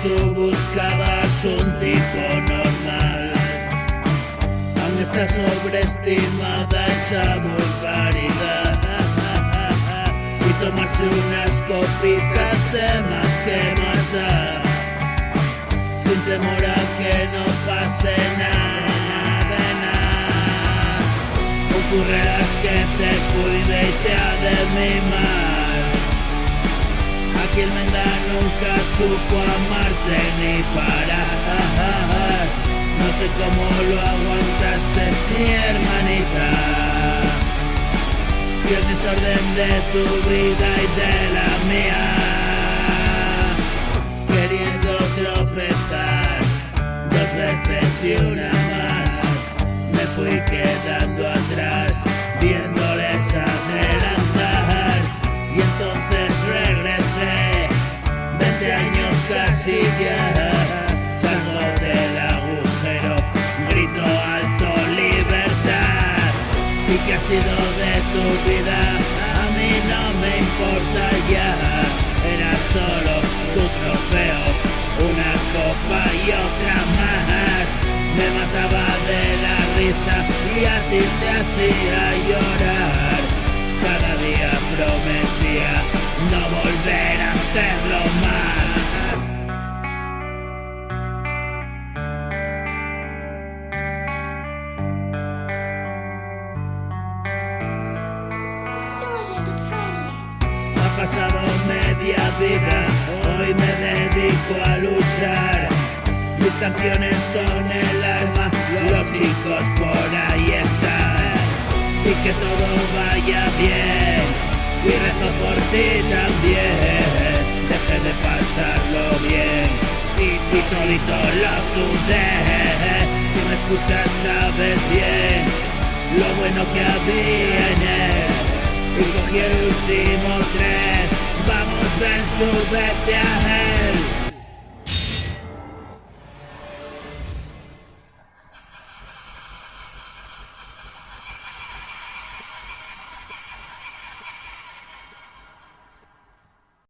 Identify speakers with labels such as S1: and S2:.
S1: tú buscabas un tipo normal. Aún está sobreestimada esa vulgaridad. Y tomarse unas copitas de más que más da, sin temor a que no pase nada de nada. Ocurrirás que te cuide y te ha de mimar. Aquí el Menda nunca supo amarte ni parar. No sé cómo lo aguantaste, mi hermanita. Y el desorden de tu vida y de la mía, queriendo tropezar 2 veces y una más, me fui quedando atrás, viéndoles adelantar. Y entonces regresé, 20 años casi ya, salgo del agujero, grito alto libertad. ¿Y qué ha sido de tu vida? A mí no me importa ya. Era solo tu trofeo, una copa y otra más. Me mataba de la risa y a ti te hacía llorar. Cada día prometía no volver a hacerlo más. Ha pasado media vida, hoy me dedico a luchar. Mis canciones son el arma, los chicos por ahí están. Y que todo vaya bien, y rezo por ti también. Deje de pasarlo bien, y todito lo sudé. Si me escuchas sabes bien lo bueno que había en él. Y cogí el último tren, vamos ven, súbete a él.